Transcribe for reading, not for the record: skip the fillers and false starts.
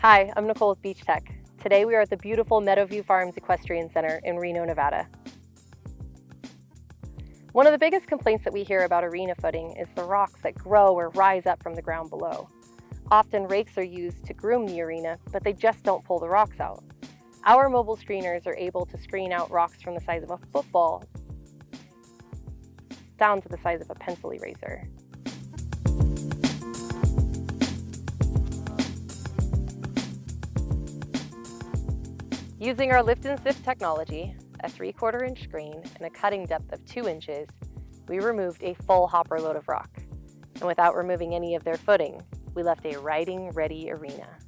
Hi, I'm Nicole with BeachTech. Today we are at the beautiful Meadow View Farms Equestrian Center in Reno, Nevada. One of the biggest complaints that we hear about arena footing is the rocks that grow or rise up from the ground below. Often rakes are used to groom the arena, but they just don't pull the rocks out. Our mobile screeners are able to screen out rocks from the size of a football down to the size of a pencil eraser. Using our lift and sift technology, a 3/4 inch screen, and a cutting depth of 2 inches, we removed a full hopper load of rock. And without removing any of their footing, we left a riding ready arena.